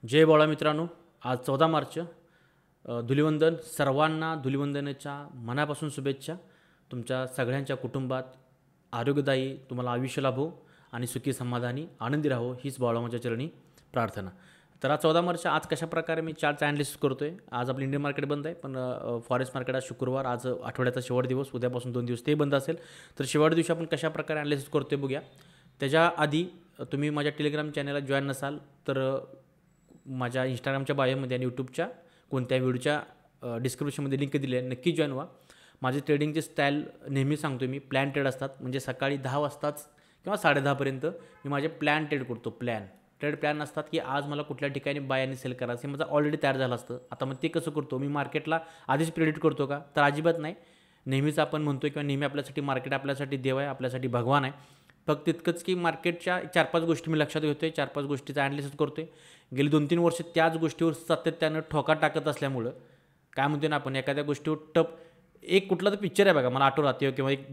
जय बोळा मित्रांनो. आज 14 मार्च, धुलिवंदन. सर्वांना धुलिवंदनाच्या मनापासून शुभेच्छा. तुमच्या सगळ्यांच्या कुटुंबात आरोग्यदायी तुम्हाला आयुष्य लाभो आणि सुखी समाधानी आनंदी राहो हीच बोळा माझ्या चरणी प्रार्थना. तर आज 14 मार्च, आज कशाप्रकारे मी चार्टचा ॲनालिसिस करतो आहे. आज आपलं इंडियन मार्केट बंद आहे, पण फॉरेस्ट मार्केट आज शुक्रवार, आज आठवड्याचा शेवट दिवस, उद्यापासून 2 दिवस ते बंद असेल. तर शेवट दिवशी आपण कशाप्रकारे ॲनालिसिस करतो आहे बघूया. त्याच्याआधी तुम्ही माझ्या टेलिग्राम चॅनलला जॉईन नसाल तर माझ्या इंस्टाग्रामच्या बायोमध्ये आणि यूट्यूबच्या कोणत्या व्हिडिओच्या डिस्क्रिप्शनमध्ये लिंक दिली आहे, नक्की जॉईन व्हा. माझे ट्रेडिंगचे स्टाईल नेहमी सांगतो मी, प्लॅन ट्रेड असतात. म्हणजे सकाळी 10 वाजताच किंवा 10:30पर्यंत मी माझे प्लॅन ट्रेड करतो. ट्रेड प्लॅन असतात की आज मला कुठल्या ठिकाणी बाय आणि सेल करायचं हे माझं ऑलरेडी तयार झालं असतं. आता मग ते कसं करतो मी, मार्केटला आधीच प्रेडिक्ट करतो का, तर अजिबात नाही. नेहमीच आपण म्हणतो किंवा नेहमी आपल्यासाठी मार्केट आपल्यासाठी देव आहे, आपल्यासाठी भगवान आहे. फक्त तितकंच की मार्केटच्या 4-5 गोष्टी मी लक्षात घेतो आहे, 4-5 गोष्टीचा ॲनालिसिस करतो आहे. गेली 2-3 वर्ष त्याच गोष्टीवर सातत्यानं ठोका टाकत असल्यामुळं काय म्हणतो ना आपण, एखाद्या गोष्टीवर एक कुठला तर पिक्चर आहे बघा, मला आठवलं राहते किंवा एक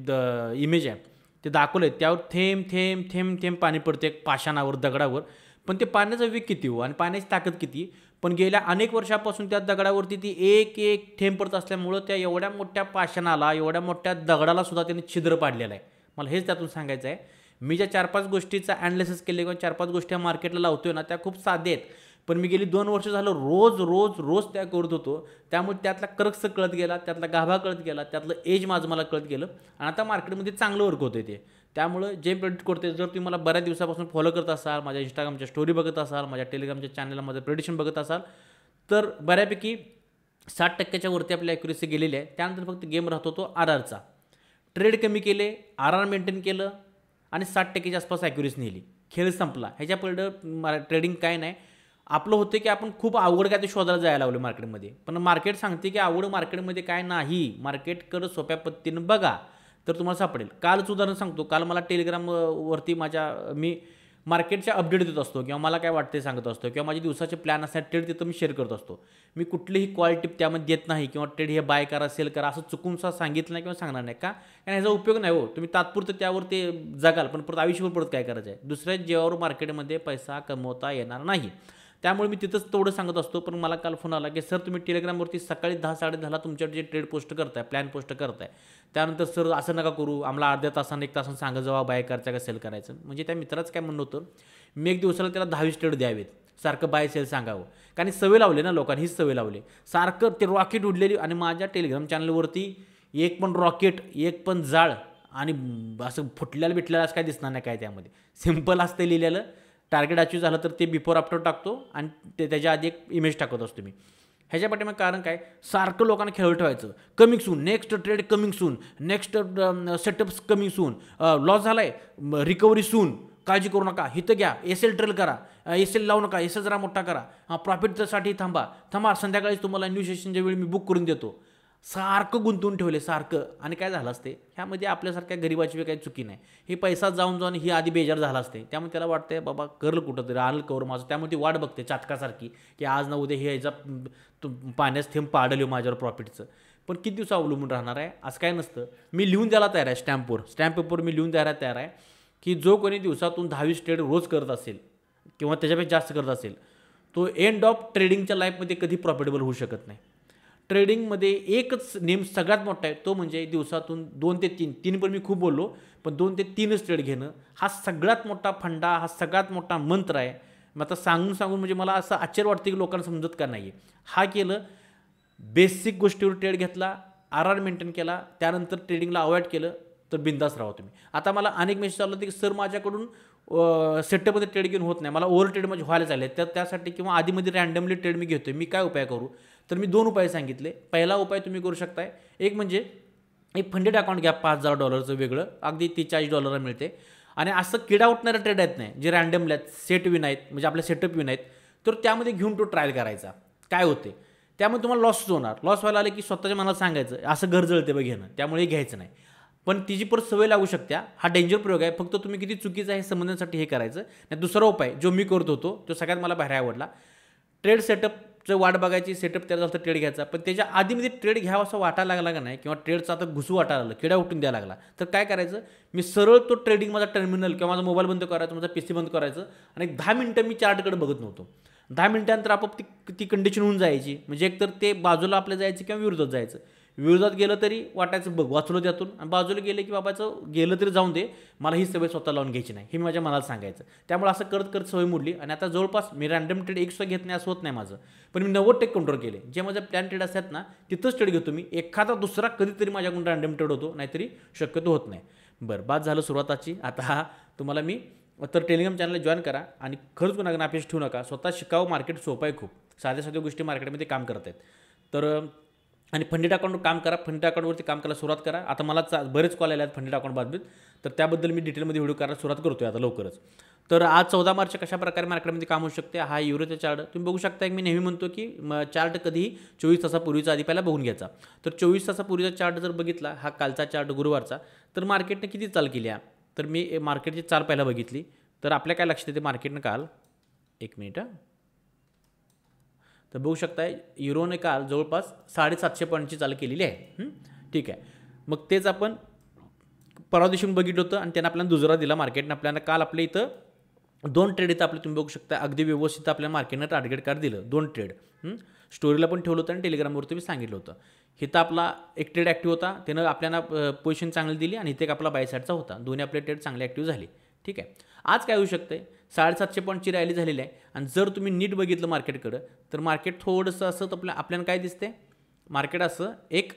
इमेज आहे, ते दाखवलं आहे, त्यावर थेंब थेंब थेंब थेंब पाणी पडते पाषाणावर, दगडावर. पण ते पाण्याचा वेग किती हो आणि पाण्याची ताकद किती. पण गेल्या अनेक वर्षापासून त्या दगडावरती ती एक एक थेंब पडत असल्यामुळं त्या एवढ्या मोठ्या पाषाणाला, एवढ्या मोठ्या दगडाला सुद्धा त्यांनी छिद्र पाडलेलं आहे. मला हेच त्यातून सांगायचं आहे. मी ज्या 4-5 गोष्टीचा ॲनालिसिस केले किंवा 4-5 गोष्टी मार्केटला लावतोय ना, त्या खूप साध्या आहेत. पण मी गेली 2 वर्ष झालं रोज रोज रोज त्या करत होतो. त्यामुळे त्यातला क्रक्स कळत गेला, त्यातला गाभा कळत गेला, त्यातलं एज माझं मला कळत गेलं आणि आता मार्केटमध्ये चांगलं वर्क होतं ते. त्यामुळं जे प्रेडिक्ट करते, जर तुम्ही मला बऱ्याच दिवसापासून फॉलो करत असाल, माझ्या इंस्टाग्रामच्या स्टोरी बघत असाल, माझ्या टेलिग्रामच्या चॅनलला माझं प्रेडिक्शन बघत असाल, तर बऱ्यापैकी 60% वरती आपली ॲक्युरेसी गेलेली आहे. त्यानंतर फक्त गेम राहतो तो RRचा. ट्रेड कमी केले, RR मेंटेन केलं आणि 60%च्या आसपास ॲक्युरेसी नेली, खेळ संपला. ह्याच्या पलीकडं ट्रेडिंग काय नाही. आपलं होतं की आपण खूप अवघड काय ते शोधायला जायला लागलो मार्केटमध्ये, पण मार्केट सांगते की अवघड मार्केटमध्ये काय नाही, मार्केटकडं सोप्या पद्धतीनं बघा तर तुम्हाला सापडेल. कालच उदाहरण सांगतो. काल मला टेलिग्रामवरती मी मार्केटच्या अपडेट देत असतो किंवा मला काय वाटते सांगत असतो किंवा माझे दिवसाचे प्लॅन असतात, ट्रेड तिथं मी शेअर करत असतो. मी कुठलीही कॉल टिप त्यामध्ये देत नाही किंवा ट्रेड हे बाय करा, सेल करा असं चुकूनसा सांगितलं नाही किंवा सांगणार नाही का, कारण ह्याचा उपयोग नाही हो. तुम्ही तात्पुरतं त्यावर ते जगाल, पण परत आयुष्यभर परत काय करायचं आहे, दुसऱ्या जेव्हावर मार्केटमध्ये पैसा कमवता येणार नाही. त्यामुळे मी तिथंच तेवढं सांगत असतो. पण मला काल फोन आला की सर तुम्ही टेलिग्रामवरती सकाळी 10-10:30 तुमच्याकडे जे ट्रेड पोस्ट करताय, प्लॅन पोस्ट करताय, त्यानंतर सर असं नका करू, आम्हाला अर्ध्या तासानं 1 तासानं सांगा जेव्हा बाय करायचं का सेल करायचं. म्हणजे त्या मित्राचं काय म्हणणं होतं, मी एक दिवसाला त्याला 10-20 ट्रेड द्यावेत, सारखं बाय सेल सांगावं. कारण सवय लावली ना लोकांनी, हीच सवय लावली सारखं ते रॉकेट उडलेली. आणि माझ्या टेलिग्राम चॅनलवरती एक पण रॉकेट, एक पण जाळ आणि असं फुटलेलं असं काय दिसणार नाही काय. त्यामध्ये सिम्पल असतं लिहिलेलं. टार्गेट अचीव झालं तर ते बिफोर आफ्टर टाकतो आणि त्याच्या आधी एक इमेज टाकत असतो मी. ह्याच्या पाठीमागे कारण काय, सारखं लोकांना खेळ ठेवायचं. Coming soon, next trade coming soon, next setups coming soon, loss झाला आहे रिकव्हरी सून, काळजी करू नका, हिथं घ्या, SL ट्रेल करा, SL लावू नका, SL जरा मोठा करा, प्रॉफिटसाठी थांबा, संध्याकाळीच तुम्हाला न्यू सेशनच्या वेळी मी बुक करून देतो. सारखं गुंतवून ठेवले सारखं. आणि काय झालं असते, ह्यामध्ये आपल्यासारख्या गरीबाची काही चुकी नाही. हे पैसा जाऊन ही आधी बेजार झाला असते. त्यामुळे त्याला वाटतंय बाबा करल कुठं तरी, आलं कवर माझं. त्यामुळे ती वाट बघते चातकासारखी की आज ना उद्या हे ह्याचा पाण्यास थेंब पाडल माझ्यावर प्रॉफिटचं. पण किती दिवस अवलंबून राहणार आहे असं काय नसतं. मी लिहून द्यायला तयार आहे, स्टॅम्प पेपर मी लिहून द्यायला तयार आहे की जो कोणी दिवसातून 10-20 ट्रेड रोज करत असेल किंवा त्याच्यापेक्षा जास्त करत असेल, तो एंड ऑफ ट्रेडिंगच्या लाईफमध्ये कधी प्रॉफिटेबल होऊ शकत नाही. ट्रेडिंगमध्ये एकच नेम सगळ्यात मोठा आहे, तो म्हणजे दिवसातून 2 ते 3 पण मी खूप बोललो, पण 2 ते 3च ट्रेड घेणं हा सगळ्यात मोठा फंडा, हा सगळ्यात मोठा मंत्र आहे. मग आता सांगून म्हणजे मला असं आश्चर्य वाटतं की लोकांना समजत का नाही आहे. हा केलं, बेसिक गोष्टीवर ट्रेड घेतला, RR मेंटेन केला, त्यानंतर ट्रेडिंगला अवॉइड केलं, तर बिंदास राहा तुम्ही. आता मला अनेक मेसेज आले होते की सर माझ्याकडून सेटअपमध्ये ट्रेड घेऊन होत नाही, मला ओव्हर ट्रेड म्हणजे व्हायला चालले, तर त्यासाठी किंवा आधीमध्ये रँडमली ट्रेड मी घेतोय, मी काय उपाय करू. तर मी 2 उपाय सांगितले. पहिला उपाय तुम्ही करू शकताय, एक म्हणजे एक फंडेड अकाउंट घ्या $5,000 वेगळं, अगदी $40 मिळते. आणि असं किडा उठणारे ट्रेड आहेत नाही, जे रँडमले आहेत, सेट विन आहेत, म्हणजे आपल्या सेटअप विन आहेत, तर त्यामध्ये घेऊन तो ट्रायल करायचा. काय होते त्यामुळे तुम्हाला लॉस होणार. लॉस व्हायला आले की स्वतःच्या मनाला सांगायचं असं घर जळते बघ घेणं, त्यामुळे घ्यायचं नाही. पण तिची परत सवय लागू शकते. हा डेंजर प्रयोग आहे. फक्त तुम्ही किती चुकीचं आहे हे समजण्यासाठी हे करायचं नाही. दुसरा उपाय जो मी करत होतो तो सगळ्यात मला बाहेर आवडला. ट्रेड सेटअपचं वाट बघायची, सेटअप तयार झालं तर ट्रेड घ्यायचा. पण त्याच्या आधीमध्ये ट्रेड घ्यावा असं वाटायला लागला का नाही, किंवा ट्रेडचा आता घुसू वाटायला लागलं, किडा उठून द्यायला लागला, तर काय करायचं, मी सरळ तो ट्रेडिंग माझा टर्मिनल किंवा माझा मोबाईल बंद करायचा, माझा PC बंद करायचं आणि 10 मिनटं मी चार्टकडे बघत नव्हतो. 10 मिनिटांनंतर आपोआप ती कंडिशन होऊन जायची. म्हणजे एकतर ते बाजूला आपल्या जायचं किंवा विरोधात जायचं. विरोधात गेलं तरी वाटायचं बघ वाचलो त्यातून, आणि बाजूला गेलं की बाबाचं गेलं तरी जाऊन दे, मला ही सवय स्वतः लावून घ्यायची नाही, हे माझ्या मनाला सांगायचं. त्यामुळे असं करत करत सवय मोडली आणि आता जवळपास मी रँडम ट्रेड एक सुद्धा घेत नाही असं होत नाही माझं. पण मी 90% कंट्रोल केले. जे माझं प्लॅन ट्रेड असतात ना तिथंच ट्रेड घेतो मी. एखादा दुसरा कधीतरी माझ्याकडून रँडम ट्रेड होतो, नाहीतरी शक्यतो होत नाही. बरं, बाद झालं सुरुवाताची. आता तुम्हाला मी तर टेलिग्राम चॅनलला जॉईन करा आणि खरंच कोणाकडे अपेक्षा ठेवू नका. स्वतः शिकावं. मार्केट सोपं आहे खूप. साध्या साध्या गोष्टी मार्केटमध्ये काम करत आहेत. तर आणि फंडेड अकाउंटवर काम करा. फंडेड अकाउंटवरती काम करायला सुरुवात करा. आता मला बरेच कॉल आले आहेत फंडेड अकाउंट बाबतीत, तर त्याबद्दल मी डिटेलमध्ये व्हिडिओ करायला सुरुवात करतो आहे आता लवकरच. तर आज 14 मार्च कशा प्रकारे मार्केटमध्ये काम होऊ शकते. हा युरोचा चार्ट तुम्ही बघू शकता. मी नेहमी म्हणतो की चार्ट कधीही 24 तासापूर्वीचा आधी पहिला बघून घ्यायचा. तर 24 तासापूर्वीचा चार्ट जर बघितला, हा कालचा चार्ट गुरुवारचा, तर मार्केटने किती चाल केली आहे. तर मी मार्केटची चाल पहिला बघितली तर आपल्या काय लक्षात येते मार्केटनं काल, एक मिनिट, तर बघू शकताय युरोने काल जवळपास 750 पॉईंटची चाल केलेली आहे. ठीक आहे. मग तेच आपण परवा दिवशी बघितलं होतं आणि त्यानं आपल्याला दुसरा दिला मार्केटनं. आपल्याला काल आपल्या इथं 2 ट्रेड इथं आपले तुम्ही बघू शकता अगदी व्यवस्थित आपल्या मार्केटनं टार्गेट कार्ड दिलं. 2 ट्रेड स्टोरीला पण ठेवलं होतं आणि टेलिग्रामवरती मी सांगितलं होतं. इथं आपला एक ट्रेड ॲक्टिव्ह होता, त्यानं आपल्याला पोझिशन चांगली दिली आणि इथे एक आपला बाय साईडचा होता. दोन्ही आपले ट्रेड चांगले ॲक्टिव्ह झाले. ठीक आहे. आज काय होऊ शकते, 750 पॉईंटची रॅली झालेली आहे आणि जर तुम्ही नीट बघितलं मार्केटकडं तर मार्केट थोडंसं असं आपल्याला काय दिसते, मार्केट असं एक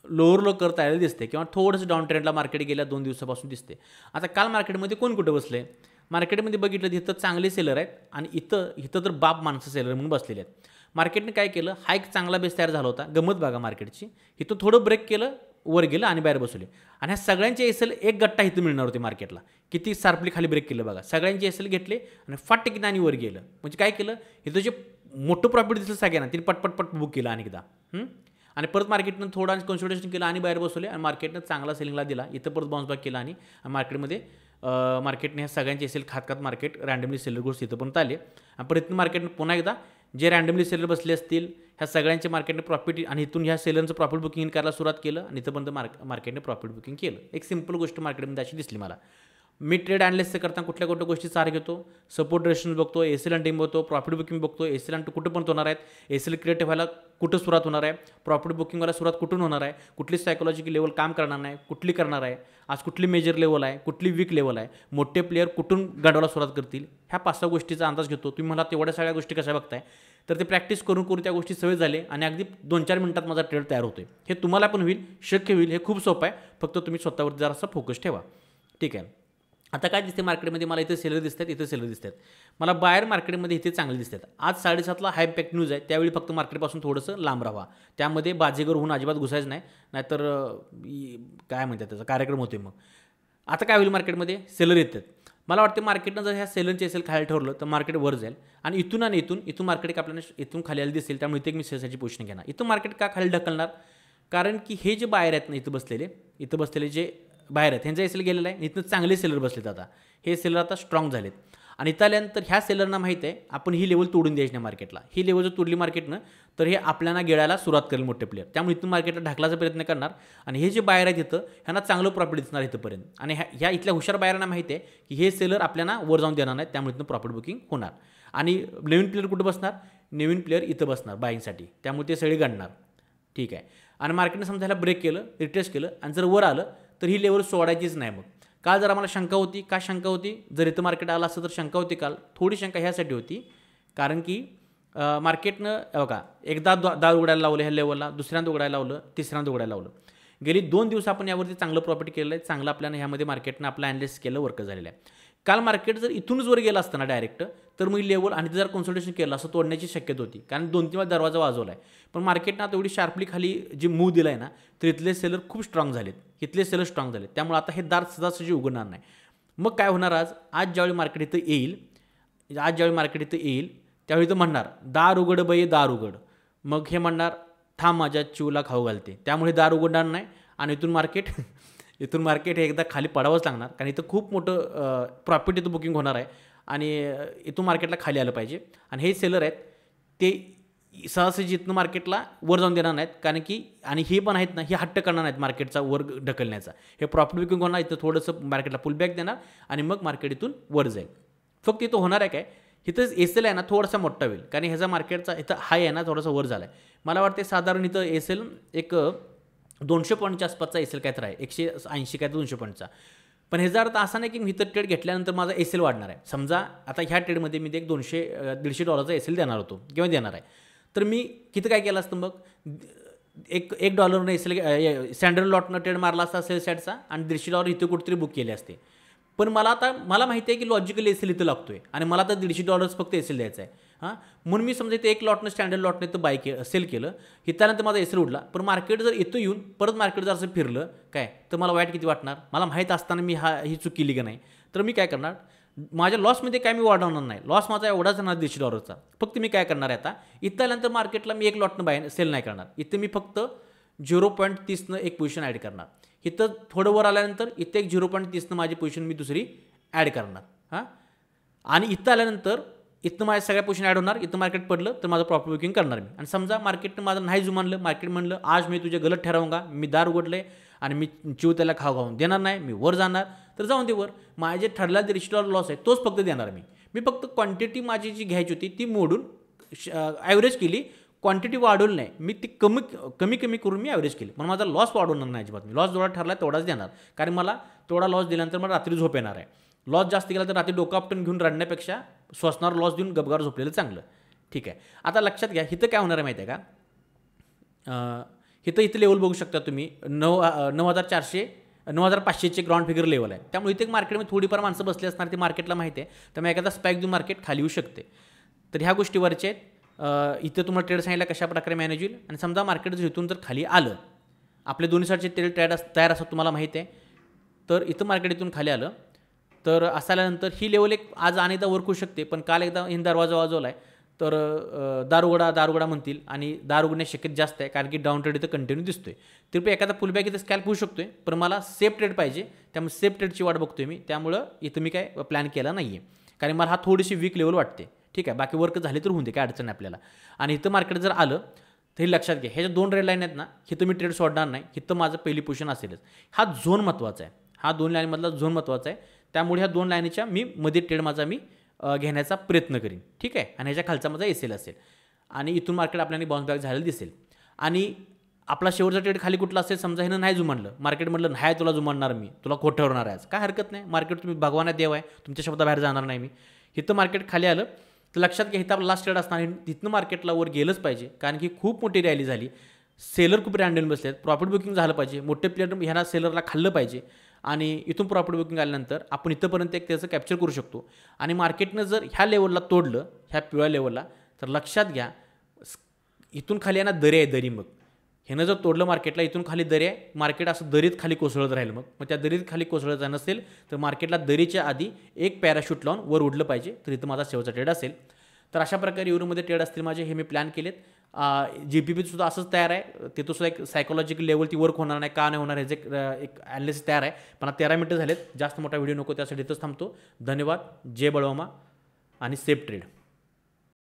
लोअर लो करता आलेलं दिसते किंवा थोडंसं डाऊन ट्रेंडला मार्केट गेल्या 2 दिवसापासून दिसते. आता काल मार्केटमध्ये कोण कुठं बसले, मार्केटमध्ये बघितलं तिथं चांगले सेलर आहेत आणि इथं तर बाप माणसं सेलर म्हणून बसलेले आहेत. मार्केटने काय केलं, हा एक चांगला बेस तयार झाला होता. गमत बघा मार्केटची, इथं थोडं ब्रेक केलं, वर गेलं आणि बाहेर बसवले आणि ह्या सगळ्यांचे एसएल एक गट्टा इथं मिळणार होते मार्केटला. किती शार्पली खाली ब्रेक केलं बघा. सगळ्यांचे एसएल घेतले आणि फाट किती आणि वर गेलं. म्हणजे काय केलं, इथं जे मोठं प्रॉफिट दिसलं सगळ्यांना तिने पटपट बुक केलं अनेकदा आणि परत मार्केटनं थोडा कन्सल्टेशन केलं आणि बाहेर बसवले आणि मार्केटनं चांगला सेलिंगला दिला. इथं परत बाउन्स बॅक केला आणि मार्केटमध्ये मार्केटने ह्या सगळ्यांचे एसएल खात मार्केट रँडमली सेलर गोष्ट इथं पण आले आणि परत मार्केटनं पुन्हा एकदा जे रँडमली सेलर बसले असतील ह्या सगळ्यांचे मार्केटने प्रॉफिट आणि इथून ह्या सेलरचं प्रॉफिट बुकिंग करायला सुरुवात केलं आणि इथं पण मार्केटने प्रॉफिट बुकिंग केलं. एक सिंपल गोष्ट मार्केटमध्ये अशी दिसली मला. मी ट्रेड ॲनालिसिस करताना कुठल्या गोष्टी चार घेतो, सपोर्ट रेशन्स बघतो, एसएल आणि टीम बघतो, प्रॉफिट बुकिंग बघतो, एसएल आणि कुठं पण होणार आहेत, एसएल क्रिएट व्हायला कुठं सुरुवात होणार आहे, प्रॉफिट बुकिंगवाला सुरुवात कुठून होणार आहे, कुठली सायकोलॉजिकल लेवल काम करणार नाही, कुठली करणार आहे, आज कुठली मेजर लेवल आहे, कुठली वीक लेवल आहे, मोठे प्लेयर कुठून गाडवायला सुरुवात करतील, ह्या 5-6 गोष्टीचा अंदाज घेतो. तुम्ही मला तेवढ्या सगळ्या गोष्टी कशा बघताय, तर ते प्रॅक्टिस करून त्या गोष्टी सवय झाले आणि अगदी 2-4 मिनिटात माझा ट्रेड तयार होतोय. हे तुम्हाला पण होईल, शक्य होईल. हे खूप सोपं आहे, फक्त तुम्ही स्वतःवर जरासा फोकस ठेवा. ठीक आहे. आता काय दिसते मार्केटमध्ये, मला इथे सेलर दिसतात, इथे सेलर दिसतात. मला बाहेर मार्केटमध्ये इथे चांगले दिसतात. आज 7:30ला हाय इम्पॅक्ट न्यूज आहे, त्यावेळी फक्त मार्केटपासून थोडंसं लांब राहा. त्यामध्ये बाजीगर होऊन अजिबात घुसायचं नाही, नाहीतर काय म्हणतात त्याचा कार्यक्रम होते. मग आता काय होईल, मार्केटमध्ये सेलर येतात. मला वाटतं मार्केटनं जर ह्या सेलरचे एसएल खाली ठरवलं तर मार्केट वर जाईल आणि इथून मार्केट आपल्याला इथून खाली आले दिसेल. त्यामुळे इथे मी सेलसाठी पोझिशन घेणार. इथून मार्केट का खाली ढकलणार, कारण की हे जे बाहेर आहेत ना, इथं बसलेले जे बाहेर आहेत ह्यांचा एसएल गेलेला आहे. इथं चांगले सेलर बसलेत. आता हे सेलर आता स्ट्रॉंग झालेत आणि इथं आल्यानंतर ह्या सेलरना माहीत आहे आपण ही लेवल तोडून द्यायची नाही मार्केटला. ही लेवल जर तोडली मार्केटनं तर हे आपल्याला गिळायला सुरुवात करेल मोठे प्लेयर. त्यामुळे इथून मार्केटला ढकलायचा प्रयत्न करणार आणि हे जे बाहेर आहेत इथं ह्यांना चांगलं प्रॉफिट दिसणार इथंपर्यंत. आणि ह्या इथल्या हुशार बाहेरांना माहिती आहे की हे सेलर आपल्याला वर जाऊन देणार नाहीत, त्यामुळे इथून प्रॉफिट बुकिंग होणार. आणि नवीन प्लेयर कुठं बसणार, नवीन प्लेयर इथं बसणार बाईंगसाठी, त्यामुळे ते सगळे गणणार. ठीक आहे. आणि मार्केटने समजायला ब्रेक केलं, रिट्रेस केलं आणि जर वर आलं तर ही लेवल सोडायचीच नाही. मग काल जर आम्हाला शंका होती, का शंका होती, जर इथं मार्केट आलं असतं तर शंका होती काल. थोडी शंका ह्यासाठी होती कारण की मार्केटनं बघा एकदा दार उघडायला लावलं ह्या लेवलला, दुसऱ्यांदा उघडायला लावलं, तिसऱ्यांदा उघडायला लावलं. गेली 2 दिवस आपण यावरती चांगलं प्रॉफिट केलं आहे, चांगलं आपल्याला ह्यामध्ये मार्केटनं आपलं ॲनालिसिस केलं, वर्क झालेलं आहे. काल मार्केट जर इथूनच वर गेलं असतं ना डायरेक्ट, तर मग लेवल आणि जर कन्सल्टेशन केलं असं तोडण्याची शक्यता होती, कारण 2-3 वेळा दरवाजा वाजवला आहे. पण मार्केटनं आता एवढी शार्पली खाली जी मूव दिला आहे ना, तर इथले सेलर खूप स्ट्रॉंग झालेत, त्यामुळे आता हे दार सहजासहजी उघडणार नाही. मग काय होणार, आज ज्यावेळी मार्केट इथं येईल त्यावेळी तर म्हणणार दार उघड बये दार उघड. मग हे म्हणणार थांब माझ्या चिवला खाऊ घालते, त्यामुळे दार उघडणार नाही आणि इथून मार्केट हे एकदा खाली पडावंच लागणार, कारण इथं खूप मोठं प्रॉफिट इथं बुकिंग होणार आहे आणि इथून मार्केटला खाली आलं पाहिजे. आणि हे सेलर आहेत ते सहसाची इथनं मार्केटला वर जाऊन देणार नाहीत, कारण की आणि हे पण आहेत ना, हे हट्ट करणार नाहीत मार्केटचा वर ढकलण्याचा. हे प्रॉफिट बुकिंग होणार, इथं थोडंसं मार्केटला पुलबॅक देणार आणि मग मार्केट इथून वर जाईल. फक्त इथं होणार आहे काय, इथं एस एल आहे ना थोडासा मोठा होईल, कारण ह्याचा मार्केटचा इथं हाय आहे ना थोडासा वर झाला आहे. मला वाटते साधारण इथं एस एल एक 200 पॉईंटच्या आसपासचा एस एल काय तर आहे, 180 काय तर 200 पॉईंटचा. पण ह्याचा अर्थ असा नाही की मी इथं ट्रेड घेतल्यानंतर माझा एस एल वाढणार आहे. समजा आता ह्या ट्रेडमध्ये मी एक $150 एस एल देणार होतो किंवा देणार आहे, तर मी किती काय केलं असतं मग, $1 एस एल स्टँडर्ड लॉटनं ट्रेड मारला असता सेल सॅटचा आणि $150 इथं कुठेतरी बुक केले असते. पण मला माहिती आहे की लॉजिकली एस एल इथं लागतो आहे आणि मला तर $150 फक्त एस एल द्यायचा आहे. म्हणून मी समजा इथं एक लॉटनं स्टँडर्ड लॉटनं इथं सेल केलं, त्यानंतर माझा एस एल उडला. पण मार्केट जर इथं येऊन परत मार्केट जर असं फिरलं काय, तर मला वाईट किती वाटणार. मला माहीत असताना मी ही चूक केली का नाही, तर मी काय करणार, माझ्या लॉसमध्ये काय मी वाढवणार नाही. लॉस माझा एवढाच राहणार $150चा. फक्त मी काय करणार आहे आता, इथं आल्यानंतर मार्केटला मी एक लॉटनं सेल नाही करणार. इथं मी फक्त 0.30 एक पोझिशन ॲड करणार. इथं थोडं वर आल्यानंतर इथं एक 0.30 माझी पोझिशन मी दुसरी ॲड करणार. आणि इथं आल्यानंतर इथं माझ्या सगळ्या पोझिशन ॲड होणार. इथं मार्केट पडलं तर माझं प्रॉफिट बुकिंग करणार मी. आणि समजा मार्केटनं माझं नाही जुमानलं, मार्केट म्हणलं आज मी तुझे गलत ठरवूंगा, मी दार उघडले आणि मी चिव त्याला खाऊन देणार नाही, मी वर जाणार, तर जाऊन दे वर. माझे ठरला $150 लॉस आहे तोच फक्त देणार मी फक्त क्वांटिटी माझी जी घ्यायची होती ती मोडून ॲव्हरेज केली, क्वांटिटी वाढवली नाही. मी ती कमी करून मी ॲव्हरेज केली. पण माझा लॉस वाढवणार नाही अजिबात. मी लॉस जेवढा ठरला तेवढाच देणार, कारण मला तेवढा लॉस दिल्यानंतर मला रात्री झोप येणार आहे. लॉस जास्त केला तर रात्री डोकं आपटून घेऊन रडण्यापेक्षा स्वसणार लॉस देऊन गबगार झोपलेलं चांगलं. ठीक आहे. आता लक्षात घ्या, इथं काय होणार आहे माहिती आहे का, इथं लेवल बघू शकता तुम्ही, 9,500चे ग्राउंड फिगर लेवल आहे. त्यामुळे इथे मार्केटमध्ये थोडीफार माणसं बसली असणार, ती मार्केटला माहिती आहे. त्यामुळे एखादा स्पाईक देऊन मार्केट खाली येऊ शकते. तर ह्या गोष्टीवरचे इथं तुम्हाला ट्रेड सांगितलं कशा प्रकारे मॅनेज होईल. आणि समजा मार्केट जर इथून जर खाली आलं, आपले दोन्ही साईडचे ट्रेड तयार असतात तुम्हाला माहिती आहे, तर इथं मार्केट इथून खाली आलं तर असं आल्यानंतर ही लेवल एक आज अनेकदा वर्क होऊ शकते. पण काल एकदा इन दरवाजा वाजवला आहे तर दार उघडा म्हणतील आणि दार उघडण्याची शक्यता जास्त आहे, कारण की डाऊन ट्रेड इथं कंटिन्यू दिसतोय. तरी एखादा पुलबॅक इथं स्कॅल्प होऊ शकतोय, पण मला सेफ ट्रेड पाहिजे, त्यामुळे सेफ ट्रेडची वाट बघतोय मी. त्यामुळं इथं मी काय प्लॅन केला नाही आहे, कारण मला हा थोडीशी वीक लेवल वाटते. ठीक आहे, बाकी वर्क झाली तर होऊन दे, काय अडचण नाही आपल्याला. आणि इथं मार्केट जर आलं तर हे लक्षात घ्या, ह्याच्या 2 रेड लाईन आहेत ना, इथं मी ट्रेड सोडणार नाही. इथं माझं पहिली पोझिशन असेलच. हा झोन महत्त्वाचा आहे, हा 2 लाईनमधला झोन महत्त्वाचा आहे. त्यामुळे ह्या 2 लाईनीच्या मी मध्ये ट्रेड माझा मी घेण्याचा प्रयत्न करीन. ठीक आहे. आणि ह्याच्या खालचा माझा एस एल असेल आणि इथून मार्केट आपल्याला बाउन्स बॅक झालेलं दिसेल. आणि आपला शेवटचा ट्रेड खाली कुठला असेल, समजा ह्यानं नाही जुमानलं, मार्केट म्हटलं नाही तुला जुमानणार मी, तुला खोट ठरवणार आहे, काय हरकत नाही. मार्केट तुम्ही भगवाना देव आहे, तुमच्या शब्दाबाहेर जाणार नाही मी. इथं मार्केट खाली आलं तर लक्षात घ्या, इथं आपला लास्ट ट्रेड असणार आणि तिथनं मार्केटला वर गेलंच पाहिजे, कारण की खूप मोठी रॅली झाली. सेलर खूप रँडम बसले आहेत, प्रॉफिट बुकिंग झालं पाहिजे, मोठे प्लेयर ह्यांना सेलरला खाल्लं पाहिजे. आणि इथून प्रॉफिट बुकिंग आल्यानंतर आपण इथंपर्यंत एक त्याचं कॅप्चर करू शकतो. आणि मार्केटनं जर ह्या लेवलला तोडलं, ह्या पिवळ्या लेवलला, तर लक्षात घ्या इथून खाली आहे ना दरी आहे, दरी. मग ह्यानं जर तोडलं मार्केटला, इथून खाली दरी आहे, मार्केट असं दरीत खाली कोसळत राहील. मग त्या दरीत खाली कोसळत नसेल तर मार्केटला दरीच्या आधी एक पॅराशूट लावून वर उडलं पाहिजे, तर इथं माझा शेवटचा ट्रेड असेल. तर अशा प्रकारे युरोमध्ये ट्रेड असतील माझे, हे मी प्लॅन केलेत. GPP सुद्धा असंच तयार आहे, तिथं सुद्धा एक सायकोलॉजिकल लेवल ती वर्क होणार नाही, का नाही होणार ह्याचे एक ॲनालिसिस तयार आहे. पण 13 मिनिटं झालेत, जास्त मोठा व्हिडिओ नको, त्यासाठी इथंच थांबतो. धन्यवाद. जय बळवामा आणि सेफ ट्रेड.